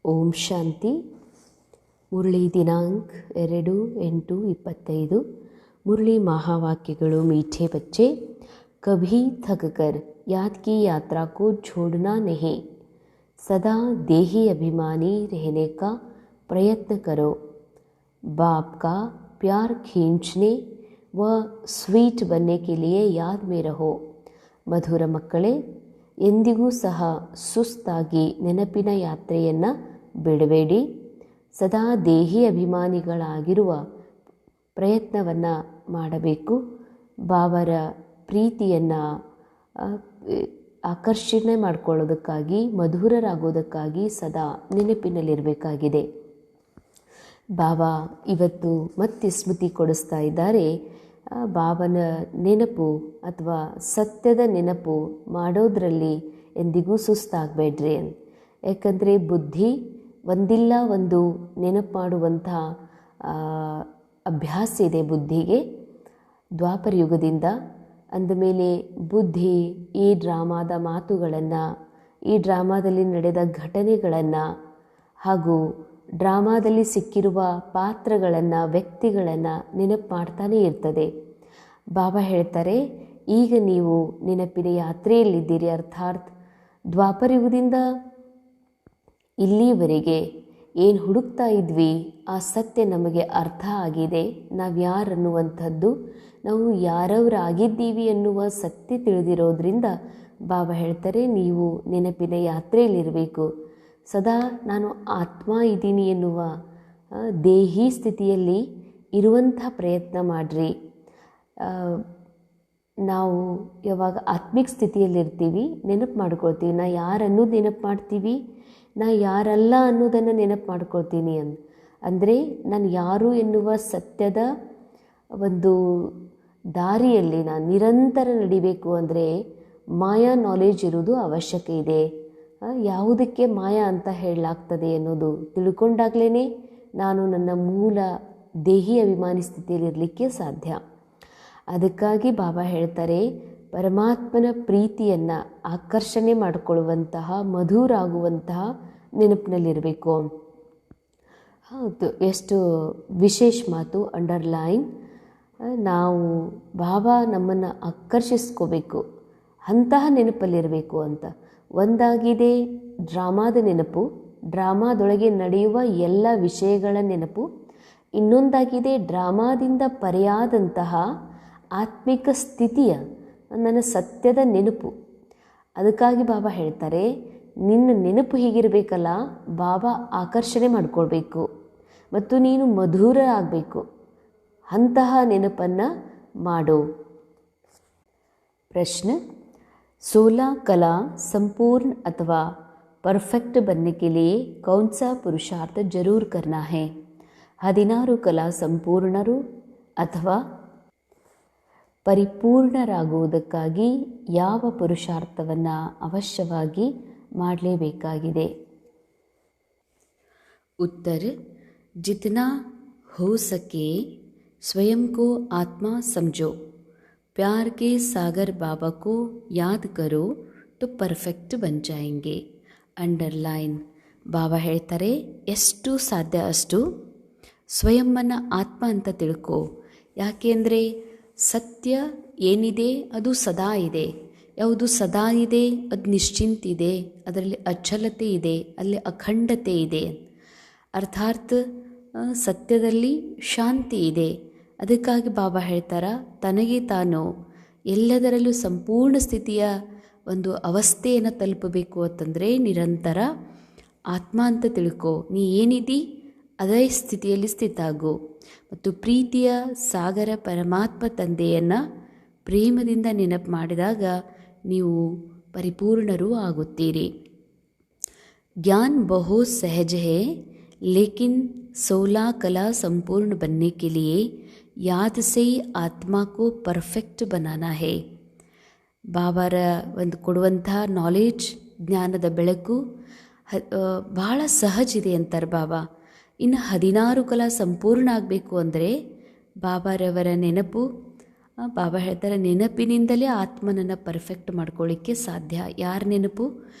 ಓಂ ಶಾಂತಿ. ಮುರಳಿ ದಿನಾಂಕ 2/8/25. ಮುರಳಿ ಮಹಾವಾಕ್ಯಗಳು. मीठे बच्चे, कभी थक कर याद की यात्रा को छोड़ना नहीं. सदा देही अभिमानी रहने का प्रयत्न करो. बाप का प्यार खींचने व स्वीट बनने के लिए याद में रहो. ಮಧುರ ಮಕ್ಕಳೇ, ಎಂದಿಗೂ ಸಹ ಸುಸ್ತಾಗಿ ನೆನಪಿನ ಯಾತ್ರೆಯನ್ನು ಬಿಡಬೇಡಿ. ಸದಾ ದೇಹಿ ಅಭಿಮಾನಿಗಳಾಗಿರುವ ಪ್ರಯತ್ನವನ್ನು ಮಾಡಬೇಕು. ಬಾಬರ ಪ್ರೀತಿಯನ್ನು ಆಕರ್ಷಣೆ ಮಾಡಿಕೊಳ್ಳೋದಕ್ಕಾಗಿ, ಮಧುರರಾಗೋದಕ್ಕಾಗಿ ಸದಾ ನೆನಪಿನಲ್ಲಿರಬೇಕಾಗಿದೆ. ಬಾಬಾ ಇವತ್ತು ಮತ್ತೆ ಸ್ಮೃತಿ ಕೊಡಿಸ್ತಾ ಇದ್ದಾರೆ. ಬಾಬನ ನೆನಪು ಅಥವಾ ಸತ್ಯದ ನೆನಪು ಮಾಡೋದರಲ್ಲಿ ಎಂದಿಗೂ ಸುಸ್ತಾಗಬೇಡ್ರಿ ಅಂತ. ಯಾಕಂದರೆ ಬುದ್ಧಿ ಒಂದಿಲ್ಲ ಒಂದು ನೆನಪು ಮಾಡುವಂಥ ಅಭ್ಯಾಸ ಇದೆ ಬುದ್ಧಿಗೆ ದ್ವಾಪರ ಯುಗದಿಂದ. ಅಂದಮೇಲೆ ಬುದ್ಧಿ ಈ ಡ್ರಾಮಾದ ಮಾತುಗಳನ್ನು, ಈ ಡ್ರಾಮಾದಲ್ಲಿ ನಡೆದ ಘಟನೆಗಳನ್ನು ಹಾಗೂ ಡ್ರಾಮಾದಲ್ಲಿ ಸಿಕ್ಕಿರುವ ಪಾತ್ರಗಳನ್ನು, ವ್ಯಕ್ತಿಗಳನ್ನು ನೆನಪು ಮಾಡ್ತಾನೇ ಇರ್ತದೆ. ಬಾಬಾ ಹೇಳ್ತಾರೆ, ಈಗ ನೀವು ನೆನಪಿನ ಯಾತ್ರೆಯಲ್ಲಿದ್ದೀರಿ. ಅರ್ಥಾತ್ ದ್ವಾಪರ ಯುಗದಿಂದ ಇಲ್ಲಿವರೆಗೆ ಏನು ಹುಡುಕ್ತಾ ಇದ್ವಿ ಆ ಸತ್ಯ ನಮಗೆ ಅರ್ಥ ಆಗಿದೆ. ನಾವು ಯಾರನ್ನುವಂಥದ್ದು, ನಾವು ಯಾರವರಾಗಿದ್ದೀವಿ ಎನ್ನುವ ಸತ್ಯ ತಿಳಿದಿರೋದ್ರಿಂದ ಬಾಬಾ ಹೇಳ್ತಾರೆ, ನೀವು ನೆನಪಿನ ಯಾತ್ರೆಯಲ್ಲಿರಬೇಕು. ಸದಾ ನಾನು ಆತ್ಮ ಇದ್ದೀನಿ ಎನ್ನುವ ದೇಹಿ ಸ್ಥಿತಿಯಲ್ಲಿ ಇರುವಂಥ ಪ್ರಯತ್ನ ಮಾಡಿರಿ. ನಾವು ಯಾವಾಗ ಆತ್ಮಿಕ ಸ್ಥಿತಿಯಲ್ಲಿರ್ತೀವಿ ನೆನಪು ಮಾಡ್ಕೊಳ್ತೀವಿ. ನಾ ಯಾರನ್ನೋದು ನೆನಪು ಮಾಡ್ತೀವಿ, ನಾ ಯಾರಲ್ಲ ಅನ್ನೋದನ್ನು ನೆನಪು ಮಾಡ್ಕೊಳ್ತೀನಿ ಅಂದರೆ ನಾನು ಯಾರು ಎನ್ನುವ ಸತ್ಯದ ಒಂದು ದಾರಿಯಲ್ಲಿ ನಾನು ನಿರಂತರ ನಡಿಬೇಕು. ಅಂದರೆ ಮಾಯಾ ನಾಲೆಜ್ ಇರೋದು ಅವಶ್ಯಕ ಇದೆ. ಯಾವುದಕ್ಕೆ ಮಾಯಾ ಅಂತ ಹೇಳಲಾಗ್ತದೆ ಅನ್ನೋದು ತಿಳ್ಕೊಂಡಾಗಲೇ ನಾನು ನನ್ನ ಮೂಲ ದೇಹಿ ಅಭಿಮಾನಿ ಸ್ಥಿತಿಯಲ್ಲಿರಲಿಕ್ಕೆ ಸಾಧ್ಯ. ಅದಕ್ಕಾಗಿ ಬಾಬಾ ಹೇಳ್ತಾರೆ, ಪರಮಾತ್ಮನ ಪ್ರೀತಿಯನ್ನು ಆಕರ್ಷಣೆ ಮಾಡಿಕೊಳ್ಳುವಂತಹ, ಮಧುರಾಗುವಂತಹ ನೆನಪಿನಲ್ಲಿರಬೇಕು. ಹೌದು, ಎಷ್ಟು ವಿಶೇಷ ಮಾತು. ಅಂಡರ್ಲೈನ್. ನಾವು ಬಾಬಾ ನಮ್ಮನ್ನು ಆಕರ್ಷಿಸ್ಕೋಬೇಕು, ಅಂತಹ ನೆನಪಲ್ಲಿರಬೇಕು ಅಂತ. ಒಂದಾಗಿದೆ ಡ್ರಾಮಾದ ನೆನಪು, ಡ್ರಾಮಾದೊಳಗೆ ನಡೆಯುವ ಎಲ್ಲ ವಿಷಯಗಳ ನೆನಪು. ಇನ್ನೊಂದಾಗಿದೆ ಡ್ರಾಮಾದಿಂದ ಪರೆಯಾದಂತಹ ಆತ್ಮಿಕ ಸ್ಥಿತಿಯ ನನ್ನ ಸತ್ಯದ ನೆನಪು. ಅದಕ್ಕಾಗಿ ಬಾಬಾ ಹೇಳ್ತಾರೆ, ನಿನ್ನ ನೆನಪು ಹೀಗಿರಬೇಕಲ್ಲ, ಬಾಬಾ ಆಕರ್ಷಣೆ ಮಾಡಿಕೊಳ್ಬೇಕು ಮತ್ತು ನೀನು ಮಧುರ ಆಗಬೇಕು. ಅಂತಹ ನೆನಪನ್ನು ಮಾಡು. ಪ್ರಶ್ನೆ: 16 कला संपूर्ण अथवा परफेक्ट बनने के लिए कौन सा पुरुषार्थ जरूर करना है? 16 कला ಸಂಪೂರ್ಣರು ಅಥವಾ ಪರಿಪೂರ್ಣರಾಗುವುದಕ್ಕಾಗಿ ಯಾವ ಪುರುಷಾರ್ಥವನ್ನು ಅವಶ್ಯವಾಗಿ ಮಾಡಲೇಬೇಕಾಗಿದೆ? उत्तर: जितना हो सके स्वयं को आत्मा समझो. प्यार के सागर बाबा को याद करो तो परफेक्ट बन जाएंगे. ಅಂಡರ್ಲೈನ್. ಬಾಬಾ ಹೇಳ್ತಾರೆ, ಎಷ್ಟು ಸಾಧ್ಯ ಅಷ್ಟು ಸ್ವಯಂವನ್ನು ಆತ್ಮ ಅಂತ ತಿಳ್ಕೊ. ಯಾಕೆಂದರೆ ಸತ್ಯ ಏನಿದೆ ಅದು ಸದಾ ಇದೆ. ಯಾವುದು ಸದಾ ಇದೆ ಅದು ನಿಶ್ಚಿಂತಿದೆ, ಅದರಲ್ಲಿ ಅಚಲತೆ ಇದೆ, ಅಲ್ಲಿ ಅಖಂಡತೆ ಇದೆ. ಅರ್ಥಾತ್ ಸತ್ಯದಲ್ಲಿ ಶಾಂತಿ ಇದೆ. ಅದಕ್ಕಾಗಿ ಬಾಬಾ ಹೇಳ್ತಾರ, ತನಗೆ ತಾನು ಎಲ್ಲದರಲ್ಲೂ ಸಂಪೂರ್ಣ ಸ್ಥಿತಿಯ ಒಂದು ಅವಸ್ಥೆಯನ್ನು ತಲುಪಬೇಕು ಅಂತಂದರೆ ನಿರಂತರ ಆತ್ಮ ಅಂತ ತಿಳ್ಕೊ. ನೀ ಏನಿದಿ ಅದೇ ಸ್ಥಿತಿಯಲ್ಲಿ ಸ್ಥಿತಾಗು ಮತ್ತು ಪ್ರೀತಿಯ ಸಾಗರ ಪರಮಾತ್ಮ ತಂದೆಯನ್ನು ಪ್ರೇಮದಿಂದ ನೆನಪು ಮಾಡಿದಾಗ ನೀವು ಪರಿಪೂರ್ಣರೂ ಆಗುತ್ತೀರಿ. ज्ञान बहुत सहज है लेकिन 16 कला संपूर्ण बनने के लिए याद से ही आत्मा को परफेक्ट बनाना है. ಬಾಬಾರ ಒಂದು ಕೊಡುವಂಥ ನಾಲೆಜ್, ಜ್ಞಾನದ ಬೆಳಕು ಬಹಳ ಸಹಜ ಇದೆ ಅಂತಾರೆ ಬಾಬಾ. ಇನ್ನು 16 ಕಲಾ ಸಂಪೂರ್ಣ ಆಗಬೇಕು ಅಂದರೆ ಬಾಬಾರವರ ನೆನಪು, ಬಾಬಾ ಹೇಳ್ತಾರೆ, ನೆನಪಿನಿಂದಲೇ ಆತ್ಮನನ್ನು ಪರ್ಫೆಕ್ಟ್ ಮಾಡ್ಕೊಳ್ಳಿಕ್ಕೆ ಸಾಧ್ಯ. ಯಾರ ನೆನಪು?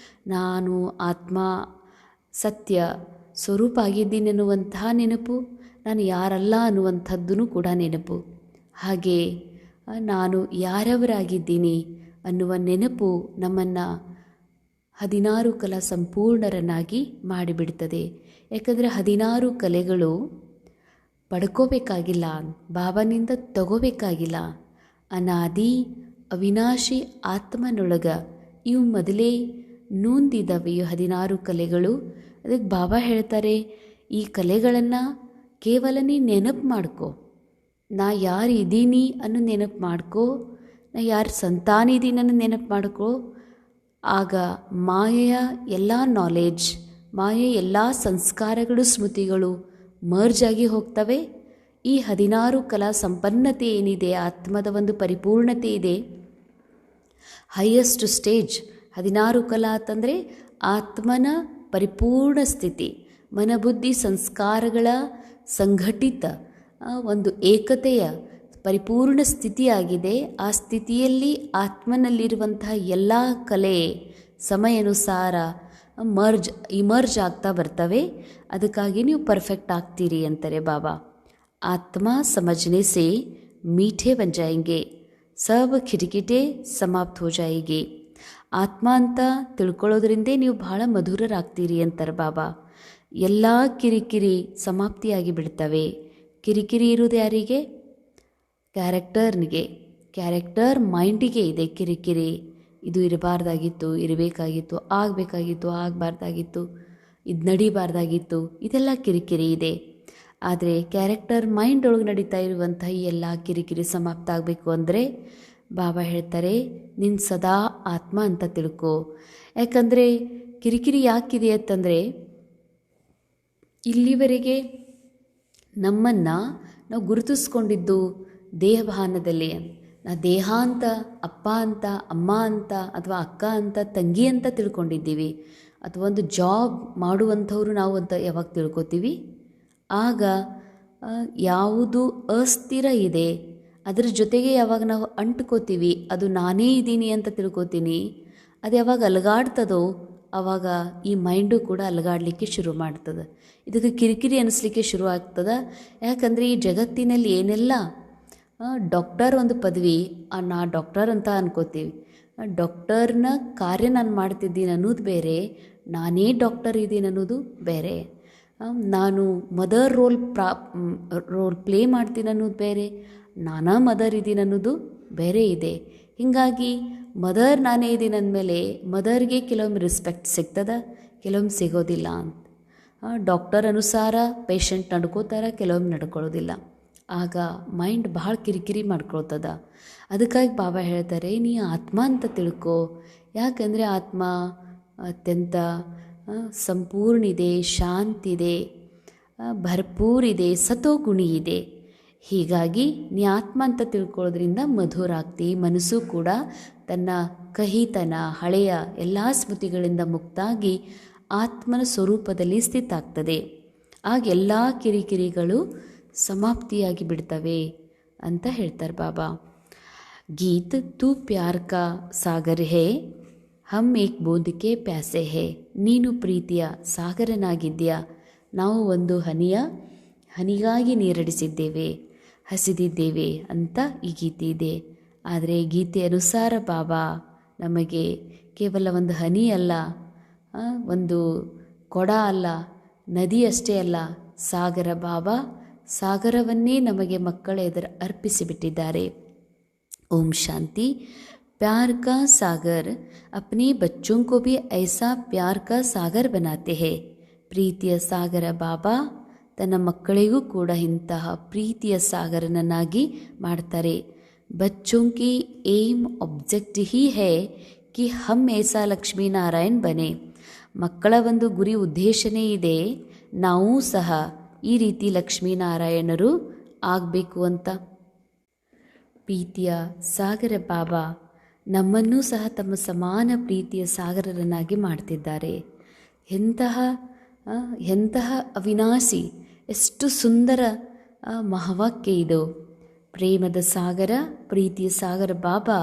ನಾನು ಆತ್ಮ, ಸತ್ಯ, ಸ್ವರೂಪ ಆಗಿದ್ದೀನಿ ಅನ್ನುವಂತಹ ನೆನಪು, ನಾನು ಯಾರಲ್ಲ ಅನ್ನುವಂಥದ್ದೂ ಕೂಡ ನೆನಪು. ಹಾಗೆ ನಾನು ಯಾರವರಾಗಿದ್ದೀನಿ ಅನ್ನುವ ನೆನಪು ನಮ್ಮನ್ನು 16 ಕಲಾ ಸಂಪೂರ್ಣರನ್ನಾಗಿ ಮಾಡಿಬಿಡ್ತದೆ. ಯಾಕಂದರೆ 16 ಕಲೆಗಳು ಪಡ್ಕೋಬೇಕಾಗಿಲ್ಲ, ಬಾಬನಿಂದ ತಗೋಬೇಕಾಗಿಲ್ಲ. ಅನಾದಿ ಅವಿನಾಶಿ ಆತ್ಮನೊಳಗ ಇವು ಮೊದಲೇ ನೂಂದಿದವೆ, ಇವು 16 ಕಲೆಗಳು. ಅದಕ್ಕೆ ಬಾಬಾ ಹೇಳ್ತಾರೆ, ಈ ಕಲೆಗಳನ್ನು ಕೇವಲ ನೀ ನೆನಪು ಮಾಡ್ಕೋ. ನಾ ಯಾರು ಇದ್ದೀನಿ ಅನ್ನೋ ನೆನಪು ಮಾಡ್ಕೋ, ನಾ ಯಾರು ಸಂತಾನ ಇದ್ದೀನಿ ಅನ್ನೋ ನೆನಪು ಮಾಡ್ಕೋ. ಆಗ ಮಾಯೆಯ ಎಲ್ಲ ನಾಲೆಡ್ಜ್, ಮಾಯೆಯ ಎಲ್ಲ ಸಂಸ್ಕಾರಗಳು, ಸ್ಮೃತಿಗಳು ಮರ್ಜ್ ಆಗಿ ಹೋಗ್ತವೆ. ಈ 16 ಕಲಾ ಸಂಪನ್ನತೆ ಏನಿದೆ, ಆತ್ಮದ ಒಂದು ಪರಿಪೂರ್ಣತೆ ಇದೆ, ಹೈಯೆಸ್ಟ್ ಸ್ಟೇಜ್ 16 ಕಲಾ ಅಂತಂದರೆ ಆತ್ಮನ ಪರಿಪೂರ್ಣ ಸ್ಥಿತಿ, ಮನಬುದ್ಧಿ ಸಂಸ್ಕಾರಗಳ ಸಂಘಟಿತ ಒಂದು ಏಕತೆಯ ಪರಿಪೂರ್ಣ ಸ್ಥಿತಿಯಾಗಿದೆ. ಆ ಸ್ಥಿತಿಯಲ್ಲಿ ಆತ್ಮನಲ್ಲಿರುವಂತಹ ಎಲ್ಲ ಕಲೆ ಸಮಯಾನುಸಾರ ಇಮರ್ಜ್ ಆಗ್ತಾ ಬರ್ತವೆ. ಅದಕ್ಕಾಗಿ ನೀವು ಪರ್ಫೆಕ್ಟ್ ಆಗ್ತೀರಿ ಅಂತಾರೆ ಬಾಬಾ. ಆತ್ಮ ಸಮझने से मीठे बन जाएंगे, सब ಕಿಟಕಿಟೆ ಸಮಾಪ್ತ ಹೋ ಜಾಯಿಗೆ. ಆತ್ಮ ಅಂತ ತಿಳ್ಕೊಳ್ಳೋದ್ರಿಂದೇ ನೀವು ಬಹಳ ಮಧುರರಾಗ್ತೀರಿ ಅಂತಾರೆ ಬಾಬಾ. ಎಲ್ಲ ಕಿರಿಕಿರಿ ಸಮಾಪ್ತಿಯಾಗಿ ಬಿಡ್ತವೆ. ಕಿರಿಕಿರಿ ಇರೋದು ಯಾರಿಗೆ? ಕ್ಯಾರೆಕ್ಟರ್ ಮೈಂಡಿಗೆ ಇದೆ ಕಿರಿಕಿರಿ. ಇದು ಇರಬಾರ್ದಾಗಿತ್ತು, ಇರಬೇಕಾಗಿತ್ತು, ಆಗಬೇಕಾಗಿತ್ತು, ಆಗಬಾರ್ದಾಗಿತ್ತು, ಇದು ನಡಿಬಾರ್ದಾಗಿತ್ತು, ಇದೆಲ್ಲ ಕಿರಿಕಿರಿ ಇದೆ. ಆದರೆ ಕ್ಯಾರೆಕ್ಟರ್ ಮೈಂಡ್ ಒಳಗೆ ನಡೀತಾ ಇರುವಂತಹ ಈ ಎಲ್ಲ ಕಿರಿಕಿರಿ ಸಮಾಪ್ತ ಆಗಬೇಕು ಅಂದರೆ ಬಾಬಾ ಹೇಳ್ತಾರೆ, ನಿನ್ನ ಸದಾ ಆತ್ಮ ಅಂತ ತಿಳ್ಕೊ. ಯಾಕಂದರೆ ಕಿರಿಕಿರಿ ಯಾಕಿದೆ ಅಂತಂದರೆ, ಇಲ್ಲಿವರೆಗೆ ನಮ್ಮನ್ನು ನಾವು ಗುರುತಿಸ್ಕೊಂಡಿದ್ದು ದೇಹಭಾನದಲ್ಲಿ. ನಾ ದೇಹ ಅಂತ, ಅಪ್ಪ ಅಂತ, ಅಮ್ಮ ಅಂತ, ಅಥವಾ ಅಕ್ಕ ಅಂತ, ತಂಗಿ ಅಂತ ತಿಳ್ಕೊಂಡಿದ್ದೀವಿ. ಅಥವಾ ಒಂದು ಜಾಬ್ ಮಾಡುವಂಥವ್ರು ನಾವು ಅಂತ ಯಾವಾಗ ತಿಳ್ಕೊತೀವಿ, ಆಗ ಯಾವುದು ಅಸ್ಥಿರ ಇದೆ ಅದರ ಜೊತೆಗೆ ಯಾವಾಗ ನಾವು ಅಂಟ್ಕೋತೀವಿ, ಅದು ನಾನೇ ಇದ್ದೀನಿ ಅಂತ ತಿಳ್ಕೊತೀನಿ, ಅದು ಯಾವಾಗ ಅಲಗಾಡ್ತದೋ ಆವಾಗ ಈ ಮೈಂಡು ಕೂಡ ಅಲಗಾಡಲಿಕ್ಕೆ ಶುರು ಮಾಡ್ತದೆ. ಇದಕ್ಕೆ ಕಿರಿಕಿರಿ ಅನ್ನಿಸ್ಲಿಕ್ಕೆ ಶುರು ಆಗ್ತದೆ. ಯಾಕಂದರೆ ಈ ಜಗತ್ತಿನಲ್ಲಿ ಏನೆಲ್ಲ ಡಾಕ್ಟರ್ ಒಂದು ಪದವಿ, ನಾ ಡಾಕ್ಟರ್ ಅಂತ ಅನ್ಕೋತೀವಿ. ಡಾಕ್ಟರ್ನ ಕಾರ್ಯ ನಾನು ಮಾಡ್ತಿದ್ದೀನಿ ಅನ್ನೋದು ಬೇರೆ, ನಾನೇ ಡಾಕ್ಟರ್ ಇದ್ದೀನಿ ಅನ್ನೋದು ಬೇರೆ. ನಾನು ಮದರ್ ರೋಲ್ ಪ್ಲೇ ಮಾಡ್ತೀನಿ ಅನ್ನೋದು ಬೇರೆ, ನಾನಾ ಮದರ್ ಇದ್ದೀನಿ ಅನ್ನೋದು ಬೇರೆ ಇದೆ. ಹೀಗಾಗಿ ಮದರ್ ನಾನೇ ಇದ್ದೀನಿ ಅಂದಮೇಲೆ ಮದರ್ಗೆ ಕೆಲವೊಮ್ಮೆ ರೆಸ್ಪೆಕ್ಟ್ ಸಿಗ್ತದೆ, ಕೆಲವೊಮ್ಮೆ ಸಿಗೋದಿಲ್ಲ ಅಂತ. ಡಾಕ್ಟರ್ ಅನುಸಾರ ಪೇಷಂಟ್ ನಡ್ಕೋತಾರೆ, ಕೆಲವೊಮ್ಮೆ ನಡ್ಕೊಳ್ಳೋದಿಲ್ಲ. ಆಗ ಮೈಂಡ್ ಭಾಳ ಕಿರಿಕಿರಿ ಮಾಡ್ಕೊಳ್ತದ. ಅದಕ್ಕಾಗಿ ಬಾಬಾ ಹೇಳ್ತಾರೆ, ನೀ ಆತ್ಮ ಅಂತ ತಿಳ್ಕೊ. ಯಾಕಂದರೆ ಆತ್ಮ ಅತ್ಯಂತ ಸಂಪೂರ್ಣ ಇದೆ, ಶಾಂತಿದೆ, ಭರ್ಪೂರಿದೆ, ಸತೋಗುಣಿ ಇದೆ. ಹೀಗಾಗಿ ನೀ ಆತ್ಮ ಅಂತ ತಿಳ್ಕೊಳ್ಳೋದ್ರಿಂದ ಮಧುರ ಆಗ್ತಿ. ಮನಸ್ಸು ಕೂಡ ತನ್ನ ಕಹಿತನ, ಹಳೆಯ ಎಲ್ಲ ಸ್ಮೃತಿಗಳಿಂದ ಮುಕ್ತಾಗಿ ಆತ್ಮನ ಸ್ವರೂಪದಲ್ಲಿ ಸ್ಥಿತ ಆಗ್ತದೆ. ಆಗ ಎಲ್ಲ ಕಿರಿಕಿರಿಗಳು ಸಮಾಪ್ತಿಯಾಗಿ ಬಿಡ್ತವೆ ಅಂತ ಹೇಳ್ತಾರೆ ಬಾಬಾ. ಗೀತ್ ತೂ ಪ್ಯಾರ್ ಕಾ ಸಾಗರ್ ಹೇ, ಹಮ್ ಏಕ್ ಬೂಂದ್ ಕೆ ಪ್ಯಾಸೆ ಹೇ. ನೀನು ಪ್ರೀತಿಯ ಸಾಗರನಾಗಿದ್ದೀಯಾ, ನಾವು ಒಂದು ಹನಿಗಾಗಿ ನೀರಡಿಸಿದ್ದೇವೆ, ಹಸಿದಿದ್ದೇವೆ ಅಂತ ಈ ಗೀತೆ ಇದೆ. ಆದರೆ ಗೀತೆ ಅನುಸಾರ ಬಾಬಾ ನಮಗೆ ಕೇವಲ ಒಂದು ಹನಿ ಅಲ್ಲ, ಒಂದು ಕೊಡ ಅಲ್ಲ, ನದಿ ಅಷ್ಟೇ ಅಲ್ಲ, ಸಾಗರ. ಬಾಬಾ ಸಾಗರವನ್ನೇ ನಮಗೆ ಮಕ್ಕಳ ಎದುರು ಅರ್ಪಿಸಿಬಿಟ್ಟಿದ್ದಾರೆ. ಓಂ ಶಾಂತಿ. प्यार का सागर अपने बच्चों को भी ऐसा प्यार का सागर बनाते हैं. ಪ್ರೀತಿಯ ಸಾಗರ ಬಾಬಾ ತನ್ನ ಮಕ್ಕಳಿಗೂ ಕೂಡ ಇಂತಹ ಪ್ರೀತಿಯ ಸಾಗರನನ್ನಾಗಿ ಮಾಡ್ತಾರೆ. बच्चों की एम ऑब्जेक्ट ही है कि हम ऐसा ಲಕ್ಷ್ಮೀ ನಾರಾಯಣ್ ಬನೆ. ಮಕ್ಕಳ ಒಂದು ಗುರಿ ಉದ್ದೇಶನೇ ಇದೆ, ನಾವು ಸಹ ಈ ರೀತಿ ಲಕ್ಷ್ಮೀನಾರಾಯಣರು ಆಗಬೇಕು ಅಂತ. ಪ್ರೀತಿಯ ಸಾಗರ ಬಾಬಾ ನಮ್ಮನ್ನೂ ಸಹ ತಮ್ಮ ಸಮಾನ ಪ್ರೀತಿಯ ಸಾಗರರನ್ನಾಗಿ ಮಾಡ್ತಿದ್ದಾರೆ. ಎಂತಹ ಅವಿನಾಶಿ, ಎಷ್ಟು ಸುಂದರ ಮಹಾವಾಕ್ಯ ಇದು. ಪ್ರೇಮದ ಸಾಗರ, ಪ್ರೀತಿಯ ಸಾಗರ ಬಾಬಾ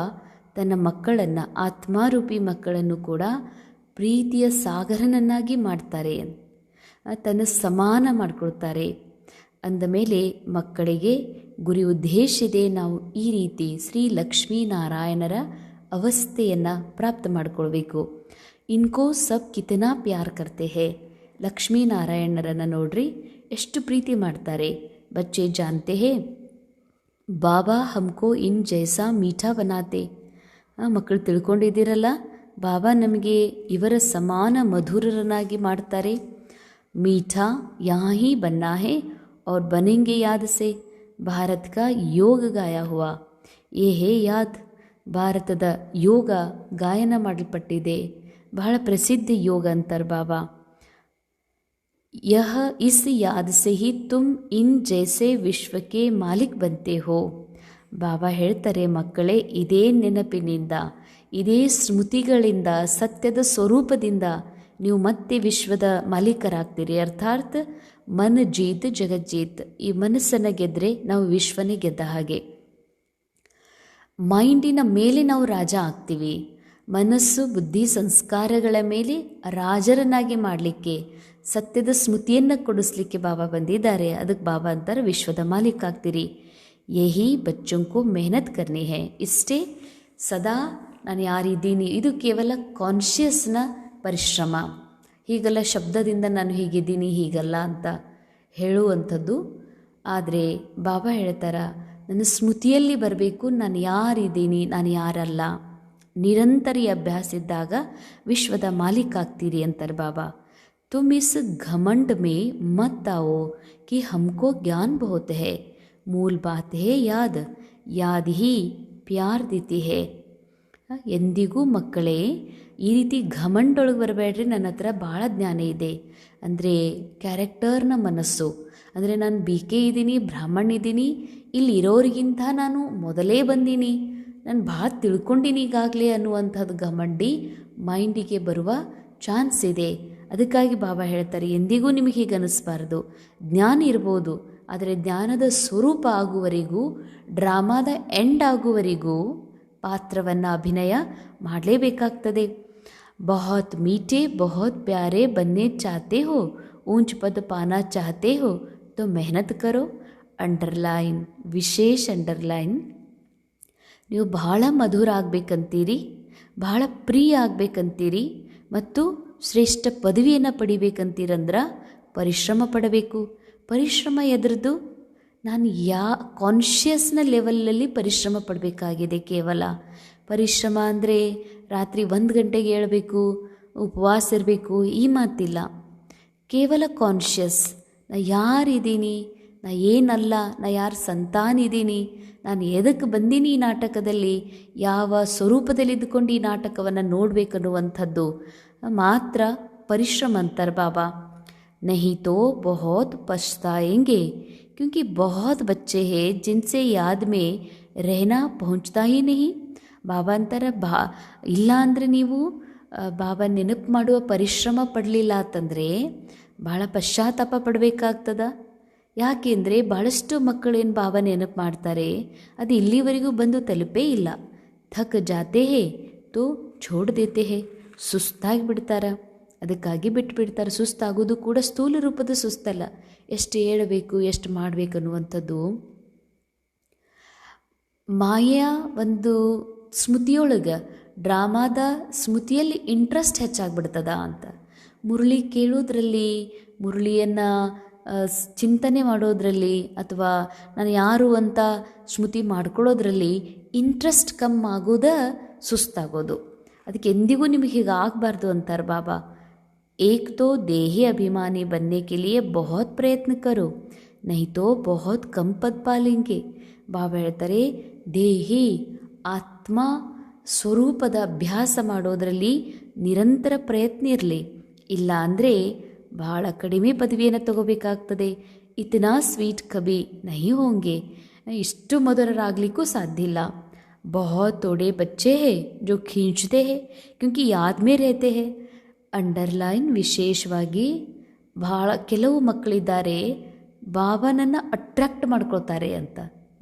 ತನ್ನ ಮಕ್ಕಳನ್ನು, ಆತ್ಮಾರೂಪಿ ಮಕ್ಕಳನ್ನು ಕೂಡ ಪ್ರೀತಿಯ ಸಾಗರನನ್ನಾಗಿ ಮಾಡ್ತಾರೆ. ತನ್ನ ಸಮಾನ ಮಾಡಿಕೊಳ್ತಾರೆ. ಅಂದಮೇಲೆ ಮಕ್ಕಳಿಗೆ ಗುರಿ ಉದ್ದೇಶ ಇದೆ, ನಾವು ಈ ರೀತಿ ಶ್ರೀ ಲಕ್ಷ್ಮೀನಾರಾಯಣರ ಅವಸ್ಥೆಯನ್ನು ಪ್ರಾಪ್ತ ಮಾಡಿಕೊಳ್ಬೇಕು. ಇನ್ಕೋ ಸಬ್ ಕಿತನಾ ಪ್ಯಾರ್ ಕರ್ತೆ ಹೇ. ಲಕ್ಷ್ಮೀನಾರಾಯಣರನ್ನು ನೋಡ್ರಿ ಎಷ್ಟು ಪ್ರೀತಿ ಮಾಡ್ತಾರೆ. ಬಚ್ಚೆ ಜಾನ್ತೆ ಹೇ ಬಾಬಾ ಹಮ್ಕೋ ಇನ್ ಜೈಸಾ ಮೀಠಾ ಬನಾತೆ. ಮಕ್ಕಳು ತಿಳ್ಕೊಂಡಿದ್ದೀರಲ್ಲ, ಬಾಬಾ ನಮಗೆ ಇವರ ಸಮಾನ ಮಧುರರನ್ನಾಗಿ ಮಾಡ್ತಾರೆ. ಮೀಠಾ ಯಹಾ ಹಿ ಬನ್ನಾ ಹೇ ಔರ್ ಬನೆಂಗೆ ಯಾದ್ ಸೆ. ಭಾರತ್ ಕಾ ಯೋಗ ಗಾಯ ಹುವಾ, ಯೇ ಹೇ ಯಾದ್. ಭಾರತದ ಯೋಗ ಗಾಯನ ಮಾಡಲ್ಪಟ್ಟಿದೆ, ಬಹಳ ಪ್ರಸಿದ್ಧ ಯೋಗ ಅಂತಾರೆ ಬಾಬಾ. ಯಹ ಇಸ್ ಯಾದ್ ಸೆ ಹಿ ತುಮ್ ಇನ್ ಜೈಸೆ ವಿಶ್ವಕ್ಕೆ ಮಾಲಿಕ್ ಬಂತೆ ಹೋ. ಬಾಬಾ ಹೇಳ್ತಾರೆ, ಮಕ್ಕಳೇ, ಇದೇ ನೆನಪಿನಿಂದ, ಇದೇ ಸ್ಮೃತಿಗಳಿಂದ, ಸತ್ಯದ ಸ್ವರೂಪದಿಂದ ನೀವು ಮತ್ತೆ ವಿಶ್ವದ ಮಾಲೀಕರಾಗ್ತೀರಿ. ಅರ್ಥಾತ್ ಮನ ಜೀತ್ ಜಗಜ್ಜೀತ್. ಈ ಮನಸ್ಸನ್ನು ಗೆದ್ದರೆ ನಾವು ವಿಶ್ವನೇ ಗೆದ್ದ ಹಾಗೆ. ಮೈಂಡಿನ ಮೇಲೆ ನಾವು ರಾಜ ಆಗ್ತೀವಿ. ಮನಸ್ಸು ಬುದ್ಧಿ ಸಂಸ್ಕಾರಗಳ ಮೇಲೆ ರಾಜರನ್ನಾಗಿ ಮಾಡಲಿಕ್ಕೆ, ಸತ್ಯದ ಸ್ಮೃತಿಯನ್ನು ಕೊಡಿಸ್ಲಿಕ್ಕೆ ಬಾಬಾ ಬಂದಿದ್ದಾರೆ. ಅದಕ್ಕೆ ಬಾಬಾ ಅಂತಾರೆ ವಿಶ್ವದ ಮಾಲೀಕ ಆಗ್ತೀರಿ. ಯಹಿ ಬಚ್ಚೋಂಕೋ ಮೆಹನತ್ ಕರ್ನಿ ಹೇ. ಇಷ್ಟೇ ಸದಾ ನಾನು ಯಾರಿದ್ದೀನಿ, ಇದು ಕೇವಲ ಕಾನ್ಷಿಯಸ್ನ ಪರಿಶ್ರಮ. ಹೀಗಲ್ಲ ಶಬ್ದದಿಂದ ನಾನು ಹೀಗಿದ್ದೀನಿ ಹೀಗಲ್ಲ ಅಂತ ಹೇಳುವಂಥದ್ದು. ಆದರೆ ಬಾಬಾ ಹೇಳ್ತಾರ, ನನ್ನ ಸ್ಮೃತಿಯಲ್ಲಿ ಬರಬೇಕು, ನಾನು ಯಾರಿದ್ದೀನಿ, ನಾನು ಯಾರಲ್ಲ. ನಿರಂತರ ಅಭ್ಯಾಸ ಇದ್ದಾಗ ವಿಶ್ವದ ಮಾಲೀಕ ಆಗ್ತೀರಿ ಅಂತಾರೆ ಬಾಬಾ. तुम इस घमंड में मत आओ कि हमको ज्ञान बहुत है. मूल बात है याद, याद ही प्यार देती है. ಎಂದಿಗೂ ಮಕ್ಕಳೇ ಈ ರೀತಿ ಘಮಂಡೊಳಗೆ ಬರಬೇಡ್ರಿ, ನನ್ನ ಹತ್ರ ಭಾಳ ಜ್ಞಾನ ಇದೆ. ಅಂದರೆ ಕ್ಯಾರೆಕ್ಟರ್ನ ಮನಸ್ಸು. ಅಂದರೆ ನಾನು BK ಇದ್ದೀನಿ, ಬ್ರಾಹ್ಮಣ ಇದ್ದೀನಿ, ಇಲ್ಲಿ ಇರೋರಿಗಿಂತ ನಾನು ಮೊದಲೇ ಬಂದೀನಿ, ನಾನು ಭಾಳ ತಿಳ್ಕೊಂಡಿನಿ ಈಗಾಗಲೇ ಅನ್ನುವಂಥದ್ದು ಘಮಂಡಿ ಮೈಂಡಿಗೆ ಬರುವ ಚಾನ್ಸ್ ಇದೆ. ಅದಕ್ಕಾಗಿ ಬಾಬಾ ಹೇಳ್ತಾರೆ, ಎಂದಿಗೂ ನಿಮಗೆ ಹೀಗೆ ಅನ್ನಿಸ್ಬಾರ್ದು. ಜ್ಞಾನ ಇರ್ಬೋದು, ಆದರೆ ಜ್ಞಾನದ ಸ್ವರೂಪ ಆಗುವವರೆಗೂ, ಡ್ರಾಮಾದ ಎಂಡ್ ಆಗುವವರೆಗೂ ಪಾತ್ರವನ್ನು ಅಭಿನಯ ಮಾಡಲೇಬೇಕಾಗ್ತದೆ. ಬಹುತ್ ಮೀಠೆ ಬಹುತ್ ಪ್ಯಾರೆ ಬನ್ನೆ ಚಾಹತೆ ಹೋ, ಊಂಚ್ ಪದ ಪಾನಾ ಚಾಹತೆ ಹೋ ತೋ ಮೆಹನತ್ ಕರೋ. ಅಂಡರ್ಲೈನ್, ವಿಶೇಷ ಅಂಡರ್ಲೈನ್. ನೀವು ಬಹಳ ಮಧುರ ಆಗಬೇಕಂತೀರಿ, ಬಹಳ ಪ್ರಿಯ ಆಗಬೇಕಂತೀರಿ ಮತ್ತು ಶ್ರೇಷ್ಠ ಪದವಿಯನ್ನು ಪಡಿಬೇಕಂತೀರಂದ್ರೆ ಪರಿಶ್ರಮ ಪಡಬೇಕು. ಪರಿಶ್ರಮ ಎದ್ರದ್ದು? ನಾನು ಕಾನ್ಷಿಯಸ್ನ ಲೆವೆಲಲ್ಲಿ ಪರಿಶ್ರಮ ಪಡಬೇಕಾಗಿದೆ. ಕೇವಲ ಪರಿಶ್ರಮ ಅಂದರೆ ರಾತ್ರಿ 1 ಗಂಟೆಗೆ ಏಳಬೇಕು, ಉಪವಾಸ ಇರಬೇಕು, ಈ ಮಾತಿಲ್ಲ. ಕೇವಲ ಕಾನ್ಷಿಯಸ್, ನಾ ಯಾರಿದ್ದೀನಿ, ನಾ ಏನಲ್ಲ, ನಾ ಯಾರು ಸಂತಾನಿದ್ದೀನಿ, ನಾನು ಎದಕ್ಕೆ ಬಂದೀನಿ ಈ ನಾಟಕದಲ್ಲಿ, ಯಾವ ಸ್ವರೂಪದಲ್ಲಿ ಇದ್ದುಕೊಂಡು ಈ ನಾಟಕವನ್ನು ನೋಡಬೇಕನ್ನುವಂಥದ್ದು ಮಾತ್ರ ಪರಿಶ್ರಮ ಅಂತಾರೆ ಬಾಬಾ. नहीं तो बहुत पछताएंगे क्योंकि बहुत बच्चे हैं जिनसे याद में रहना पहुंचता ही नहीं. ಬಾಬಾ ಅಂತಾರೆ, ಇಲ್ಲ ಅಂದರೆ ನೀವು ಬಾಬಾ ನೆನಪು ಮಾಡುವ ಪರಿಶ್ರಮ ಪಡಲಿಲ್ಲ ಅಂತಂದರೆ ಭಾಳ ಪಶ್ಚಾತ್ತಾಪ ಪಡಬೇಕಾಗ್ತದ. ಯಾಕೆಂದರೆ ಭಾಳಷ್ಟು ಮಕ್ಕಳೇನು ಬಾಬಾ ನೆನಪು ಮಾಡ್ತಾರೆ, ಅದು ಇಲ್ಲಿವರೆಗೂ ಬಂದು ತಲುಪೇ ಇಲ್ಲ. ಥಕ್ ಜಾತೆ ಹೇ ತೋ ಛೋಡ್ ದೇತೆ ಹೇ. ಸುಸ್ತಾಗಿ ಬಿಡ್ತಾರೆ, ಅದಕ್ಕಾಗಿ ಬಿಟ್ಬಿಡ್ತಾರೆ. ಸುಸ್ತಾಗೋದು ಕೂಡ ಸ್ಥೂಲ ರೂಪದ ಸುಸ್ತಲ್ಲ, ಎಷ್ಟು ಹೇಳಬೇಕು, ಎಷ್ಟು ಮಾಡಬೇಕು ಅನ್ನುವಂಥದ್ದು ಮಾಯಾ ಒಂದು ಸ್ಮೃತಿಯೊಳಗೆ, ಡ್ರಾಮಾದ ಸ್ಮೃತಿಯಲ್ಲಿ ಇಂಟ್ರೆಸ್ಟ್ ಹೆಚ್ಚಾಗ್ಬಿಡ್ತದ ಅಂತ. ಮುರಳಿ ಕೇಳೋದ್ರಲ್ಲಿ, ಮುರಳಿಯನ್ನು ಚಿಂತನೆ ಮಾಡೋದ್ರಲ್ಲಿ, ಅಥವಾ ನಾನು ಯಾರು ಅಂತ ಸ್ಮೃತಿ ಮಾಡ್ಕೊಳ್ಳೋದ್ರಲ್ಲಿ ಇಂಟ್ರೆಸ್ಟ್ ಕಮ್ಮಿ ಆಗೋದ ಸುಸ್ತಾಗೋದು. ಅದಕ್ಕೆ ಎಂದಿಗೂ ನಿಮಗೆ ಹೀಗೆ ಆಗಬಾರ್ದು ಅಂತಾರೆ ಬಾಬಾ. एक तो देही अभिमानी बनने के लिए बहुत प्रयत्न करो, नहीं तो बहुत कम पद पालेंगे. ಬಾಬಾ ಹೇಳ್ತಾರೆ, ದೇಹಿ ಆತ್ಮ ಸ್ವರೂಪದ ಅಭ್ಯಾಸ ಮಾಡೋದರಲ್ಲಿ ನಿರಂತರ ಪ್ರಯತ್ನ ಇರಲಿ, ಇಲ್ಲ ಅಂದರೆ ಭಾಳ ಕಡಿಮೆ ಪದವಿಯನ್ನು ತಗೋಬೇಕಾಗ್ತದೆ. ಇತನಾ ಸ್ವೀಟ್ ಕಭಿ ನಹಿ ಹೋಂಗೆ, ಇಷ್ಟು ಮಧುರರಾಗಲಿಕ್ಕೂ ಸಾಧ್ಯ ಇಲ್ಲ. बहुत थोड़े बच्चे हैं जो खींचते हैं क्योंकि याद में रहते हैं. ಅಂಡರ್ಲೈನ್, ವಿಶೇಷವಾಗಿ ಭಾಳ ಕೆಲವು ಮಕ್ಕಳಿದ್ದಾರೆ ಬಾಬಾನನ್ನು ಅಟ್ರಾಕ್ಟ್ ಮಾಡ್ಕೊಳ್ತಾರೆ ಅಂತ.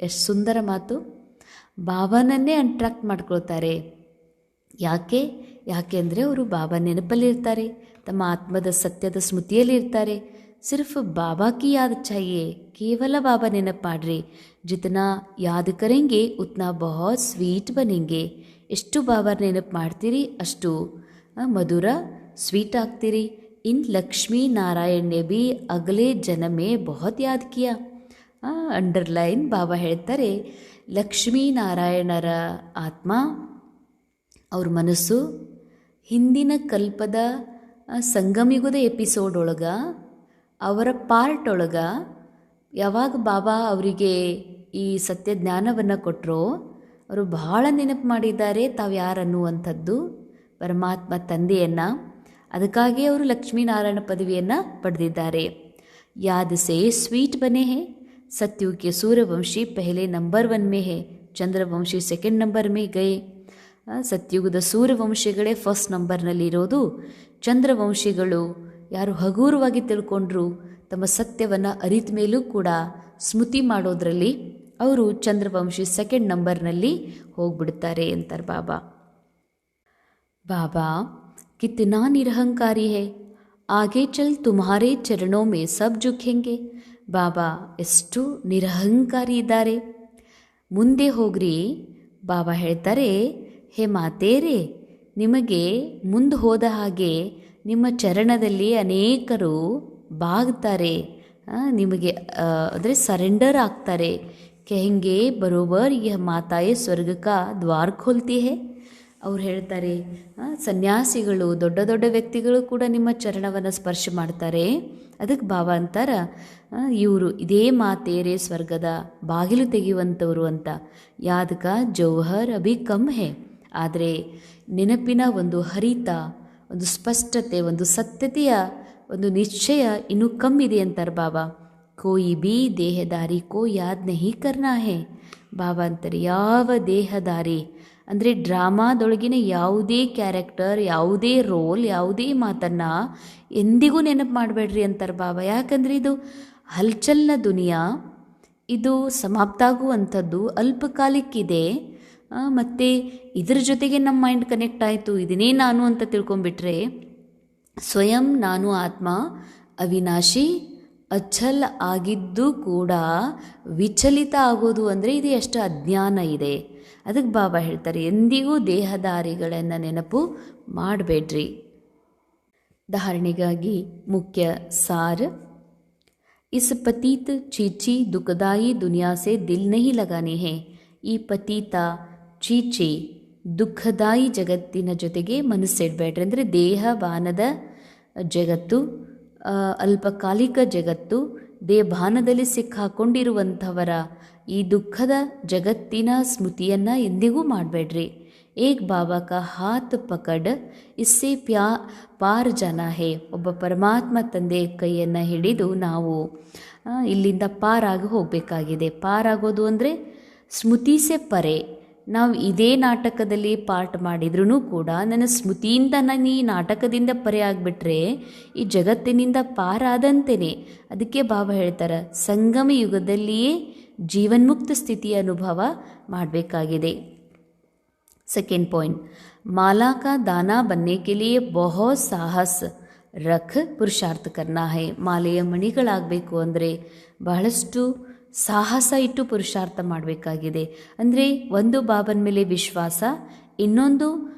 ಎಷ್ಟು ಸುಂದರ ಮಾತು. ಬಾಬಾನನ್ನೇ ಅಟ್ರಾಕ್ಟ್ ಮಾಡ್ಕೊಳ್ತಾರೆ. ಯಾಕೆ ಅಂದರೆ ಅವರು ಬಾಬಾ ನೆನಪಲ್ಲಿರ್ತಾರೆ, ತಮ್ಮ ಆತ್ಮದ ಸತ್ಯದ ಸ್ಮೃತಿಯಲ್ಲಿ ಇರ್ತಾರೆ. ಸಿರ್ಫ್ ಬಾಬಾ ಕಿ ಯಾದ್ ಚಾಹಿಯೆ, ಕೇವಲ ಬಾಬಾ ನೆನಪು ಮಾಡ್ರಿ. ಜಿತನಾ ಯಾದ್ ಕರೆಂಗೆ ಉತ್ನಾ ಬಹುತ್ ಸ್ವೀಟ್ ಬನೆಂಗೆ. ಎಷ್ಟು ಬಾಬಾ ನೆನಪು ಮಾಡ್ತೀರಿ ಅಷ್ಟು ಮಧುರ ಸ್ವೀಟ್ ಆಗ್ತೀರಿ. ಇನ್ ಲಕ್ಷ್ಮೀ ನಾರಾಯಣ್ ನೆ ಭಿ ಅಗಲೇ ಜನ್ಮೆ ಬಹುತ್ ಯಾದ್ ಕಿಯಾ. ಅಂಡರ್ಲೈನ್ ಬಾಬಾ ಹೇಳ್ತಾರೆ, ಲಕ್ಷ್ಮೀನಾರಾಯಣರ ಆತ್ಮ, ಅವ್ರ ಮನಸ್ಸು ಹಿಂದಿನ ಕಲ್ಪದ ಸಂಗಮಯುಗದ ಎಪಿಸೋಡ್ ಒಳಗೆ, ಅವರ ಪಾರ್ಟ್ ಒಳಗೆ ಯಾವಾಗ ಬಾಬಾ ಅವರಿಗೆ ಈ ಸತ್ಯ ಜ್ಞಾನವನ್ನು ಕೊಟ್ಟರೋ ಅವರು ಬಹಳ ನೆನಪು ಮಾಡಿದ್ದಾರೆ ತಾವು ಯಾರನ್ನುವಂಥದ್ದು, ಪರಮಾತ್ಮ ತಂದೆಯನ್ನು. ಅದಕ್ಕಾಗಿ ಅವರು ಲಕ್ಷ್ಮೀನಾರಾಯಣ ಪದವಿಯನ್ನು ಪಡೆದಿದ್ದಾರೆ. ಯಾದ್ ಸೇ ಸ್ವೀಟ್ ಬನೆ ಹೇ. सत्युग के सूर्यवंशी पहले नंबर 1 में है, ಚಂದ್ರವಂಶಿ ಸೆಕೆಂಡ್ ನಂಬರ್ ಮೇ ಗಯೆ. ಸತ್ಯುಗದ ಸೂರ್ಯವಂಶಿಗಳೇ ಫಸ್ಟ್ ನಂಬರ್ನಲ್ಲಿರೋದು. ಚಂದ್ರವಂಶಿಗಳು ಯಾರು ಹಗೂರವಾಗಿ ತಿಳ್ಕೊಂಡ್ರು, ತಮ್ಮ ಸತ್ಯವನ್ನು ಅರಿತ ಮೇಲೂ ಕೂಡ ಸ್ಮೃತಿ ಮಾಡೋದ್ರಲ್ಲಿ ಅವರು ಚಂದ್ರವಂಶಿ ಸೆಕೆಂಡ್ ನಂಬರ್ನಲ್ಲಿ ಹೋಗ್ಬಿಡ್ತಾರೆ ಅಂತಾರೆ ಬಾಬಾ. ಬಾಬಾ ಕಿತ್ನಾ ನಿರಹಂಕಾರಿ ಹೇ, ಆಗೆ ಚಲ್ ತುಮ್ಹಾರೆ ಚರಣೋ ಮೇ ಸಬ್ ಜುಖೆಂಗೆ. ಬಾಬಾ ಎಷ್ಟು ನಿರಹಂಕಾರಿ ಇದ್ದಾರೆ, ಮುಂದೆ ಹೋಗ್ರಿ. ಬಾಬಾ ಹೇಳ್ತಾರೆ, ಹೇ ಮಾತೇರೆ, ನಿಮಗೆ ಮುಂದೆ ಹೋದ ಹಾಗೆ ನಿಮ್ಮ ಚರಣದಲ್ಲಿ ಅನೇಕರು ಬಾಗ್ತಾರೆ, ನಿಮಗೆ ಅಂದರೆ ಸರೆಂಡರ್ ಆಗ್ತಾರೆ. ಕೆಹೆಂಗೆ ಬರೋಬರ್ ಯಹ ಮಾತಾಯೇ ಸ್ವರ್ಗ ಕಾ ದ್ವಾರ ಖೋಲ್ತಿ ಹೇ. ಅವ್ರು ಹೇಳ್ತಾರೆ, ಸನ್ಯಾಸಿಗಳು, ದೊಡ್ಡ ದೊಡ್ಡ ವ್ಯಕ್ತಿಗಳು ಕೂಡ ನಿಮ್ಮ ಚರಣವನ್ನು ಸ್ಪರ್ಶ ಮಾಡ್ತಾರೆ. ಅದಕ್ಕೆ ಬಾಬಾ ಅಂತಾರ, ಇವರು ಇದೇ ಮಾತೇರೆ ಸ್ವರ್ಗದ ಬಾಗಿಲು ತೆಗೆಯುವಂಥವ್ರು ಅಂತ. ಯಾದಕ ಜೌಹರ್ ಅಭಿ ಕಮ್ ಹೇ. ಆದರೆ ನೆನಪಿನ ಒಂದು ಹರಿತ, ಒಂದು ಸ್ಪಷ್ಟತೆ, ಒಂದು ಸತ್ಯತೆಯ ಒಂದು ನಿಶ್ಚಯ ಇನ್ನೂ ಕಮ್ಮಿದೆ ಅಂತಾರೆ ಬಾಬಾ. ಕೋಯಿ ಬಿ ದೇಹದಾರಿ ಕೋ ಯಾದ್ ನಹಿ ಕರ್ನಾ ಹೇ. ಬಾಬಾ ಅಂತಾರೆ, ಯಾವ ದೇಹದಾರಿ ಅಂದರೆ ಡ್ರಾಮಾದೊಳಗಿನ ಯಾವುದೇ ಕ್ಯಾರೆಕ್ಟರ್, ಯಾವುದೇ ರೋಲ್, ಯಾವುದೇ ಮಾತನ್ನು ಎಂದಿಗೂ ನೆನಪು ಮಾಡಬೇಡ್ರಿ ಅಂತಾರೆ ಬಾಬಾ. ಯಾಕಂದರೆ ಇದು ಹಲ್ಚಲ್ನ ದುನಿಯಾ, ಇದು ಸಮಾಪ್ತ ಆಗುವಂಥದ್ದು, ಅಲ್ಪಕಾಲಿಕ್ಕಿದೆ. ಮತ್ತು ಇದ್ರ ಜೊತೆಗೆ ನಮ್ಮ ಮೈಂಡ್ ಕನೆಕ್ಟ್ ಆಯಿತು, ಇದನ್ನೇ ನಾನು ಅಂತ ತಿಳ್ಕೊಂಬಿಟ್ರೆ ಸ್ವಯಂ ನಾನು ಆತ್ಮ ಅವಿನಾಶಿ ಅಚ್ಚಲ್ ಆಗಿದ್ದು ಕೂಡ ವಿಚಲಿತ ಆಗೋದು ಅಂದರೆ ಇದು ಎಷ್ಟು ಅಜ್ಞಾನ ಇದೆ. ಅದಕ್ಕೆ ಬಾಬಾ ಹೇಳ್ತಾರೆ, ಎಂದಿಗೂ ದೇಹದಾರಿಗಳನ್ನು ನೆನಪು ಮಾಡಬೇಡ್ರಿ. ಧಾರಣೆಗಾಗಿ ಮುಖ್ಯ ಸಾರ್, ಇಸ್ ಪತೀತ್ ಚೀಚಿ ದುಃಖದಾಯಿ ದುನಿಯಾ ಸೆ ದಿಲ್ ನಹಿ ಲಗಾನೆ ಹೇ. ಈ ಪತೀತ ಚೀಚಿ ದುಃಖದಾಯಿ ಜಗತ್ತಿನ ಜೊತೆಗೆ ಮನಸ್ಸಿಡಬೇಡ್ರಿ. ಅಂದರೆ ದೇಹಭಾನದ ಜಗತ್ತು, ಅಲ್ಪಕಾಲಿಕ ಜಗತ್ತು, ದೇಹಭಾನದಲ್ಲಿ ಸಿಕ್ಕಾಕೊಂಡಿರುವಂಥವರ ಈ ದುಃಖದ ಜಗತ್ತಿನ ಸ್ಮೃತಿಯನ್ನು ಎಂದಿಗೂ ಮಾಡಬೇಡ್ರಿ. ಏಕ್ ಬಾಬಾ ಕಾ ಹಾತ್ ಪಕಡ್ ಇಸ್ಸೆ ಪಾರ್ ಜಾನಾ ಹೇ. ಒಬ್ಬ ಪರಮಾತ್ಮ ತಂದೆ ಕೈಯನ್ನು ಹಿಡಿದು ನಾವು ಇಲ್ಲಿಂದ ಪಾರಾಗಿ ಹೋಗಬೇಕಾಗಿದೆ. ಪಾರಾಗೋದು ಅಂದರೆ ಸ್ಮೃತಿ ಸೆ ಪರೆ. ನಾವು ಇದೇ ನಾಟಕದಲ್ಲಿ ಪಾರ್ಟ್ ಮಾಡಿದ್ರೂ ಕೂಡ ನನ್ನ ಸ್ಮೃತಿಯಿಂದ ನಾನು ಈ ನಾಟಕದಿಂದ ಪರೆ ಆಗಿಬಿಟ್ರೆ ಈ ಜಗತ್ತಿನಿಂದ ಪಾರಾದಂತೆಯೇ. ಅದಕ್ಕೆ ಬಾಬಾ ಹೇಳ್ತಾರೆ, ಸಂಗಮ ಯುಗದಲ್ಲಿಯೇ ಜೀವನ್ಮುಕ್ತ ಸ್ಥಿತಿಯ ಅನುಭವ ಮಾಡಬೇಕಾಗಿದೆ. सेकेंड पॉइंट, माला का दाना बनने के लिए बहुत साहस रख पुरुषार्थ करना है. ಮಾಲೆಯ ಮಣಿಗಳಾಗಬೇಕು ಅಂದರೆ ಬಹಳಷ್ಟು ಸಾಹಸ ಇಟ್ಟು ಪುರುಷಾರ್ಥ ಮಾಡಬೇಕಾಗಿದೆ. ಅಂದರೆ ಒಂದು ಬಾಬನ ಮೇಲೆ ವಿಶ್ವಾಸ, ಇನ್ನೊಂದು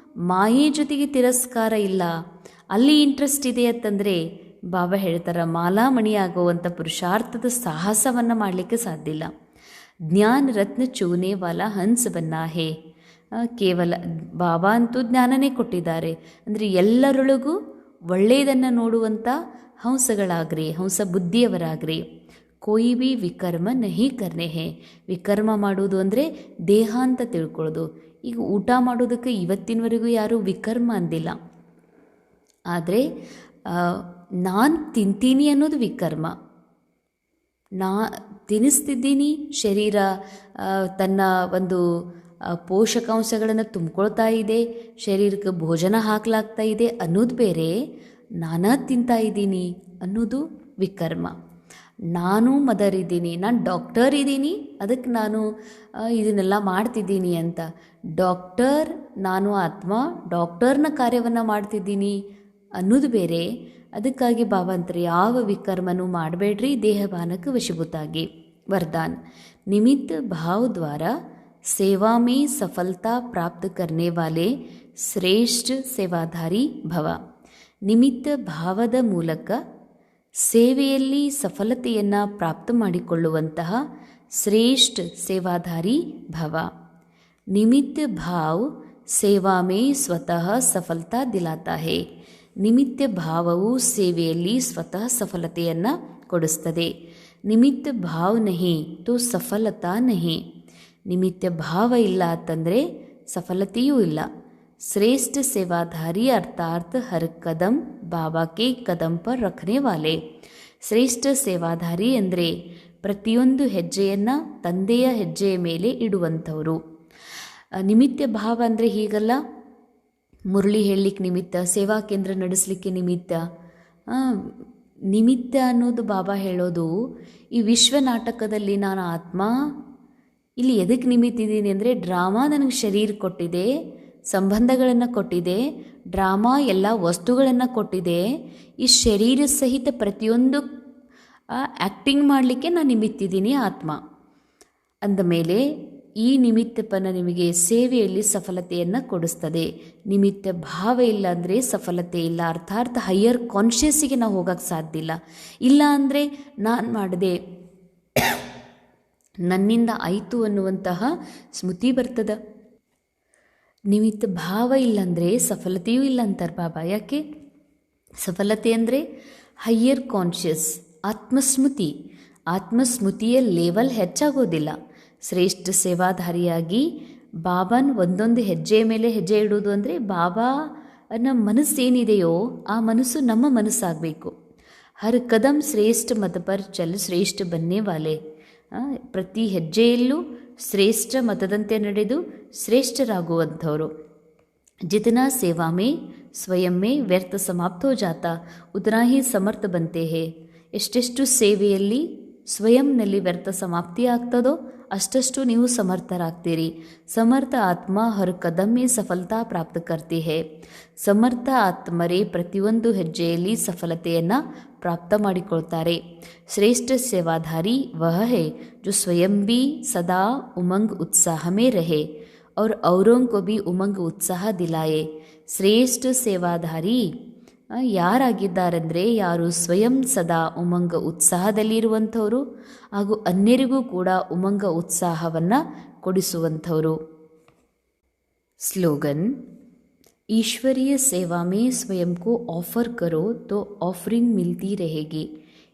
ಮಾಯೆ ಜೊತೆಗೆ ತಿರಸ್ಕಾರ ಇಲ್ಲ, ಅಲ್ಲಿ ಇಂಟ್ರೆಸ್ಟ್ ಇದೆ ಅಂತಂದರೆ ಬಾಬಾ ಹೇಳ್ತಾರೆ ಮಾಲಾ ಮಣಿಯಾಗುವಂಥ ಪುರುಷಾರ್ಥದ ಸಾಹಸವನ್ನು ಮಾಡಲಿಕ್ಕೆ ಸಾಧ್ಯ ಇಲ್ಲ. ಜ್ಞಾನ ರತ್ನ ಚೂನೆ ವಾಲ ಹಂಸ ಬನ್ನ ಹೇ. ಕೇವಲ ಬಾಬಾ ಅಂತೂ ಜ್ಞಾನನೇ ಕೊಟ್ಟಿದ್ದಾರೆ. ಅಂದರೆ ಎಲ್ಲರೊಳಗೂ ಒಳ್ಳೆಯದನ್ನು ನೋಡುವಂಥ ಹಂಸಗಳಾಗ್ರಿ, ಹಂಸ ಬುದ್ಧಿಯವರಾಗ್ರಿ. ಕೋಯಿ ಬಿ ವಿಕರ್ಮ ನಹಿ ಕರ್ನೆ ಹೇ. ವಿಕರ್ಮ ಮಾಡೋದು ಅಂದರೆ ದೇಹ ಅಂತ ತಿಳ್ಕೊಳ್ಳೋದು. ಈಗ ಊಟ ಮಾಡೋದಕ್ಕೆ ಇವತ್ತಿನವರೆಗೂ ಯಾರೂ ವಿಕರ್ಮ ಅಂದಿಲ್ಲ. ಆದರೆ ನಾನು ತಿಂತೀನಿ ಅನ್ನೋದು ವಿಕರ್ಮ. ನಾ ತಿನ್ನಿಸ್ತಿದ್ದೀನಿ, ಶರೀರ ತನ್ನ ಒಂದು ಪೋಷಕಾಂಶಗಳನ್ನು ತುಂಬಿಕೊಳ್ತಾ ಇದೆ, ಶರೀರಕ್ಕೆ ಭೋಜನ ಹಾಕಲಾಗ್ತಾ ಇದೆ ಅನ್ನೋದು ಬೇರೆ. ನಾನಾ ತಿಂತಾ ಇದ್ದೀನಿ ಅನ್ನೋದು ವಿಕರ್ಮ. ನಾನು ಮದರ್ ಇದ್ದೀನಿ, ನಾನು ಡಾಕ್ಟರ್ ಇದ್ದೀನಿ, ಅದಕ್ಕೆ ನಾನು ಇದನ್ನೆಲ್ಲ ಮಾಡ್ತಿದ್ದೀನಿ ಅಂತ. ಡಾಕ್ಟರ್ ನಾನು ಆತ್ಮ, ಡಾಕ್ಟರ್ನ ಕಾರ್ಯವನ್ನು ಮಾಡ್ತಿದ್ದೀನಿ ಅನ್ನೋದು ಬೇರೆ. ಅದಕ್ಕಾಗಿ ಬಾಬಾ ಅಂತಾರೆ ಯಾವ ವಿಕರ್ಮನೂ ಮಾಡಬೇಡ್ರಿ, ದೇಹಭಾನಕ್ಕೆ ವಶೀಭೂತಾಗಿ. वरदान निमित्त भाव द्वारा सेवा में सफलता प्राप्त करने वाले ಶ್ರೇಷ್ಠ ಸೇವಾಧಾರಿ ಭವ. ನಿಮಿತ್ತ ಭಾವದ ಮೂಲಕ ಸೇವೆಯಲ್ಲಿ ಸಫಲತೆಯನ್ನು ಪ್ರಾಪ್ತ ಮಾಡಿಕೊಳ್ಳುವಂತಹ ಶ್ರೇಷ್ಠ ಸೇವಾಧಾರಿ ಭವ. ನಿಮಿತ್ತ ಭಾವ ಸೇವಾ ಮೇ ಸ್ವತಃ ಸಫಲತಾ ದಿಲಾತಾ ಹೇ. ನಿಮಿತ್ತ ಭಾವವು ಸೇವೆಯಲ್ಲಿ ಸ್ವತಃ ಸಫಲತೆಯನ್ನು ಕೊಡಿಸ್ತದೆ. ನಿಮಿತ್ತ ಭಾವ ನಹಿ ತೋ ಸಫಲತಾ ನಹಿ. ನಿಮಿತ್ತ ಭಾವ ಇಲ್ಲ ಅಂತಂದರೆ ಸಫಲತೆಯೂ ಇಲ್ಲ. श्रेष्ठ सेवाधारी अर्थात हर कदम बाबा के कदम पर रखने वाले. ಶ್ರೇಷ್ಠ ಸೇವಾಧಾರಿ ಅಂದರೆ ಪ್ರತಿಯೊಂದು ಹೆಜ್ಜೆಯನ್ನು ತಂದೆಯ ಹೆಜ್ಜೆಯ ಮೇಲೆ ಇಡುವಂಥವರು. ನಿಮಿತ್ತ ಭಾವ ಅಂದರೆ ಹೀಗಲ್ಲ, ಮುರಳಿ ಹೇಳಲಿಕ್ಕೆ ನಿಮಿತ್ತ, ಸೇವಾ ಕೇಂದ್ರ ನಡೆಸಲಿಕ್ಕೆ ನಿಮಿತ್ತ. ನಿಮಿತ್ತ ಅನ್ನೋದು ಬಾಬಾ ಹೇಳೋದು ಈ ವಿಶ್ವ ನಾಟಕದಲ್ಲಿ ನಾನು ಆತ್ಮ ಇಲ್ಲಿ ಎದಕ್ಕೆ ನಿಮಿತ್ತಿದ್ದೀನಿ ಅಂದರೆ ಡ್ರಾಮಾ ನನಗೆ ಶರೀರ ಕೊಟ್ಟಿದೆ, ಸಂಬಂಧಗಳನ್ನು ಕೊಟ್ಟಿದೆ, ಡ್ರಾಮಾ ಎಲ್ಲ ವಸ್ತುಗಳನ್ನು ಕೊಟ್ಟಿದೆ. ಈ ಶರೀರ ಸಹಿತ ಪ್ರತಿಯೊಂದು ಆ್ಯಕ್ಟಿಂಗ್ ಮಾಡಲಿಕ್ಕೆ ನಾನು ನಿಮಿತ್ತಿದ್ದೀನಿ ಆತ್ಮ ಅಂದಮೇಲೆ ಈ ನಿಮಿತ್ತಪನ ನಿಮಗೆ ಸೇವೆಯಲ್ಲಿ ಸಫಲತೆಯನ್ನು ಕೊಡಿಸ್ತದೆ. ನಿಮಿತ್ತ ಭಾವ ಇಲ್ಲ ಅಂದರೆ ಸಫಲತೆ ಇಲ್ಲ. ಅರ್ಥಾತ್ ಹೈಯರ್ ಕಾನ್ಷಿಯಸ್ಸಿಗೆ ನಾವು ಹೋಗೋಕ್ಕೆ ಸಾಧ್ಯ ಇಲ್ಲ. ಇಲ್ಲ ಅಂದರೆ ನಾನು ಮಾಡಿದೆ, ನನ್ನಿಂದ ಆಯಿತು ಅನ್ನುವಂತಹ ಸ್ಮೃತಿ ಬರ್ತದೆ. ನಿಮಿತ್ತ ಭಾವ ಇಲ್ಲಂದರೆ ಸಫಲತೆಯೂ ಇಲ್ಲ ಅಂತಾರೆ ಬಾಬಾ. ಯಾಕೆ? ಸಫಲತೆ ಅಂದರೆ ಹೈಯರ್ ಕಾನ್ಷಿಯಸ್, ಆತ್ಮಸ್ಮೃತಿ. ಆತ್ಮಸ್ಮೃತಿಯ ಲೆವೆಲ್ ಹೆಚ್ಚಾಗೋದಿಲ್ಲ. ಶ್ರೇಷ್ಠ ಸೇವಾಧಾರಿಯಾಗಿ ಬಾಬಾನ ಒಂದೊಂದು ಹೆಜ್ಜೆಯ ಮೇಲೆ ಹೆಜ್ಜೆ ಇಡೋದು ಅಂದರೆ ಬಾಬಾನ ಮನಸ್ಸೇನಿದೆಯೋ ಆ ಮನಸ್ಸು ನಮ್ಮ ಮನಸ್ಸಾಗಬೇಕು. ಹರ್ ಕದಂ ಶ್ರೇಷ್ಠ ಮತ ಪರ್ ಚಲ್ ಶ್ರೇಷ್ಠ ಬನ್ನೇ ವಾಲೆ. ಪ್ರತಿ ಹೆಜ್ಜೆಯಲ್ಲೂ ಶ್ರೇಷ್ಠ ಮತದಂತೆ ನಡೆದು ಶ್ರೇಷ್ಠರಾಗುವಂಥವರು. ಜಿತನಾ ಸೇವಾ ಮೇ ಸ್ವಯಂ ಮೇ ವ್ಯರ್ಥ ಸಮಾಪ್ತ ಹೋ ಜಾತಾ ಉತನಾ ಹಿ ಸಮರ್ಥ ಬಂತೆ ಹೇ. ಎಷ್ಟೆಷ್ಟು ಸೇವೆಯಲ್ಲಿ ಸ್ವಯಂನಲ್ಲಿ ವ್ಯರ್ಥ ಸಮಾಪ್ತಿ ಆಗ್ತದೋ ಅಷ್ಟಷ್ಟು ನೀವು ಸಮರ್ಥರಾಗ್ತೀರಿ. ಸಮರ್ಥ ಆತ್ಮ ಹರ್ ಕದಮ್ಮೆ ಸಫಲತಾ ಪ್ರಾಪ್ತ ಕರ್ತಿ ಹೇ. ಸಮರ್ಥ ಆತ್ಮರೇ ಪ್ರತಿಯೊಂದು ಹೆಜ್ಜೆಯಲ್ಲಿ ಸಫಲತೆಯನ್ನು ಪ್ರಾಪ್ತ ಮಾಡಿಕೊಳ್ತಾರೆ. श्रेष्ठ सेवाधारी वह है जो स्वयं भी सदा उमंग उत्साह में रहे और औरों को भी उमंग उत्साह दिलाए. ಶ್ರೇಷ್ಠ ಸೇವಾಧಾರಿ ಯಾರಾಗಿದ್ದಾರೆಂದರೆ ಯಾರು ಸ್ವಯಂ ಸದಾ ಉಮಂಗ ಉತ್ಸಾಹದಲ್ಲಿರುವಂಥವರು ಹಾಗೂ ಅನ್ಯರಿಗೂ ಕೂಡ ಉಮಂಗ ಉತ್ಸಾಹವನ್ನು ಕೊಡಿಸುವಂಥವರು. ಸ್ಲೋಗನ್ ईश्वरीय सेवा में स्वयं को ऑफर करो तो ऑफरिंग मिलती रहेगी.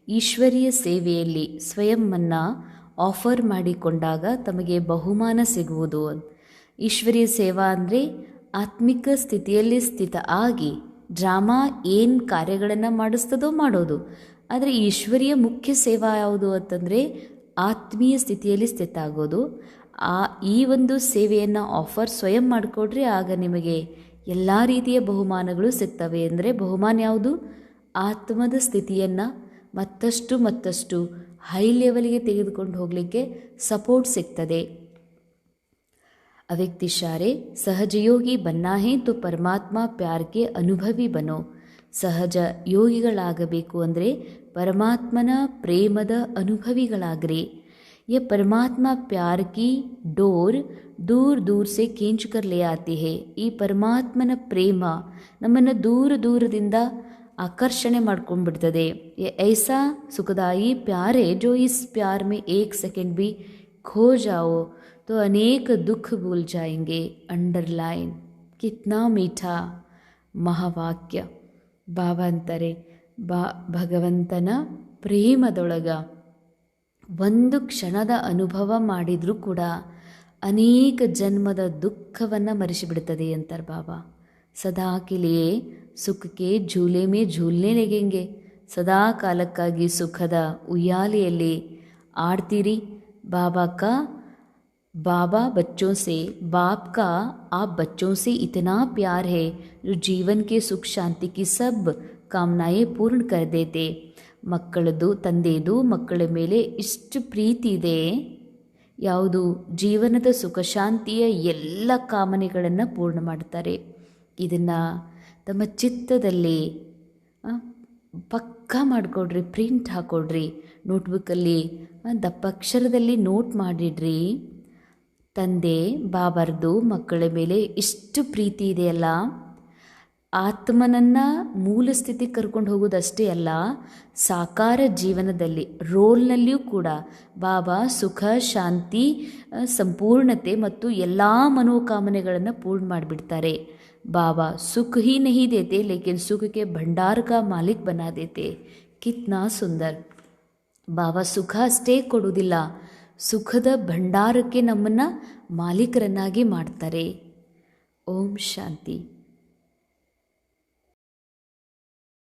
ಈಶ್ವರೀಯ ಸೇವೆಯಲ್ಲಿ ಸ್ವಯಂವನ್ನು ಆಫರ್ ಮಾಡಿಕೊಂಡಾಗ ತಮಗೆ ಬಹುಮಾನ ಸಿಗುವುದು. ಈಶ್ವರೀಯ ಸೇವಾ ಅಂದರೆ ಆತ್ಮಿಕ ಸ್ಥಿತಿಯಲ್ಲಿ ಸ್ಥಿತ ಆಗಿ ಡ್ರಾಮಾ ಏನು ಕಾರ್ಯಗಳನ್ನು ಮಾಡಿಸ್ತದೋ ಮಾಡೋದು. ಆದರೆ ಈಶ್ವರೀಯ ಮುಖ್ಯ ಸೇವಾ ಯಾವುದು ಅಂತಂದರೆ ಆತ್ಮೀಯ ಸ್ಥಿತಿಯಲ್ಲಿ ಸ್ಥಿತ ಆಗೋದು. ಈ ಒಂದು ಸೇವೆಯನ್ನು ಆಫರ್ ಸ್ವಯಂ ಮಾಡಿಕೊಡ್ರಿ, ಆಗ ನಿಮಗೆ ಎಲ್ಲ ರೀತಿಯ ಬಹುಮಾನಗಳು ಸಿಗ್ತವೆ. ಅಂದರೆ ಬಹುಮಾನ ಯಾವುದು? ಆತ್ಮದ ಸ್ಥಿತಿಯನ್ನು ಮತ್ತಷ್ಟು ಹೈ ಲೆವೆಲ್ಗೆ ತೆಗೆದುಕೊಂಡು ಹೋಗಲಿಕ್ಕೆ ಸಪೋರ್ಟ್ ಸಿಗ್ತದೆ. ಅವ್ಯಕ್ತ ಇಶಾರೆ ಸಹಜಯೋಗಿ ಬನ್ನಾ ಹೇ ತೋ ಪರಮಾತ್ಮ ಪ್ಯಾರ್ಗೆ ಅನುಭವಿ ಬನೋ. ಸಹಜ ಯೋಗಿಗಳಾಗಬೇಕು ಅಂದರೆ ಪರಮಾತ್ಮನ ಪ್ರೇಮದ ಅನುಭವಿಗಳಾಗ್ರಿ. ಯ ಪರಮಾತ್ಮ ಪ್ಯಾರ್ ಕಿ ಡೋರ್ ದೂರ ದೂರ ಸೆ ಖೀಂಚ್ ಕರ್ ಲೇ ಆತಿ ಹೇ. ಈ ಪರಮಾತ್ಮನ ಪ್ರೇಮ ನಮ್ಮನ್ನು ದೂರದಿಂದ ಆಕರ್ಷಣೆ ಮಾಡ್ಕೊಂಡ್ಬಿಡ್ತದೆ. ಐಸಾ ಸುಖದಾಯಿ ಪ್ಯಾರ್ ಹೇ ಜೋ ಇಸ್ ಪ್ಯಾರ್ ಮೇ ಏಕ್ ಸೆಕೆಂಡ್ ಬಿ ಖೋ ಜಾओ तो अनेक दुख भूल जाएंगे. अंडरलाइन कितना मीठा ಮಹಾವಾಕ್ಯ. ಬಾಬಾ ಅಂತಾರೆ ಭಗವಂತನ ಪ್ರೇಮದೊಳಗ ಒಂದು ಕ್ಷಣದ ಅನುಭವ ಮಾಡಿದರೂ ಕೂಡ ಅನೇಕ ಜನ್ಮದ ದುಃಖವನ್ನು ಮರೆಸಿಬಿಡ್ತದೆ ಅಂತಾರೆ ಬಾಬಾ. ಸದಾ के लिए ಸುಖ के झूले में झूलने लगेंगे. ಸದಾ ಕಾಲಕ್ಕಾಗಿ ಸುಖದ ಉಯ್ಯಾಲೆಯಲ್ಲಿ ಆಡ್ತೀರಿ. बाबा बच्चों से बाप का आप बच्चों से इतना प्यार है जो जीवन के सुख शांति की सब कामनाएं पूर्ण कर देते. ಮಕ್ಕಳದು ತಂದೆಯದು ಮಕ್ಕಳ ಮೇಲೆ ಇಷ್ಟು ಪ್ರೀತಿ ಇದೆ, ಯಾವುದು ಜೀವನದ ಸುಖ ಶಾಂತಿಯ ಎಲ್ಲ ಕಾಮನೆಗಳನ್ನು ಪೂರ್ಣ ಮಾಡ್ತಾರೆ. ಇದನ್ನು ತಮ್ಮ ಚಿತ್ತದಲ್ಲಿ ಪಕ್ಕಾ ಮಾಡಿಕೊಡ್ರಿ, ಪ್ರಿಂಟ್ ಹಾಕ್ಕೊಡ್ರಿ, ನೋಟ್ಬುಕ್ಕಲ್ಲಿ ದಪ್ಪ ಅಕ್ಷರದಲ್ಲಿ ನೋಟ್ ಮಾಡಿಡ್ರಿ. ತಂದೆ ಬಾಬರ್ದು ಮಕ್ಕಳ ಮೇಲೆ ಇಷ್ಟು ಪ್ರೀತಿ ಇದೆಯಲ್ಲ, ಆತ್ಮನನ್ನು ಮೂಲ ಸ್ಥಿತಿಗೆ ಕರ್ಕೊಂಡು ಹೋಗೋದಷ್ಟೇ ಅಲ್ಲ, ಸಾಕಾರ ಜೀವನದಲ್ಲಿ ರೋಲ್ನಲ್ಲಿಯೂ ಕೂಡ ಬಾಬಾ ಸುಖ, ಶಾಂತಿ, ಸಂಪೂರ್ಣತೆ ಮತ್ತು ಎಲ್ಲ ಮನೋಕಾಮನೆಗಳನ್ನು ಪೂರ್ಣ ಮಾಡಿಬಿಡ್ತಾರೆ. बाबा सुख ही नहीं देते लेकिन सुख के भंडार का मालिक बना देते. कितना सुंदर. ಬಾಬಾ ಸುಖ ಅಷ್ಟೇ ಕೊಡುವುದಿಲ್ಲ, ಸುಖದ ಭಂಡಾರಕ್ಕೆ ನಮ್ಮನ್ನು ಮಾಲೀಕರನ್ನಾಗಿ ಮಾಡ್ತಾರೆ. ಓಂ ಶಾಂತಿ.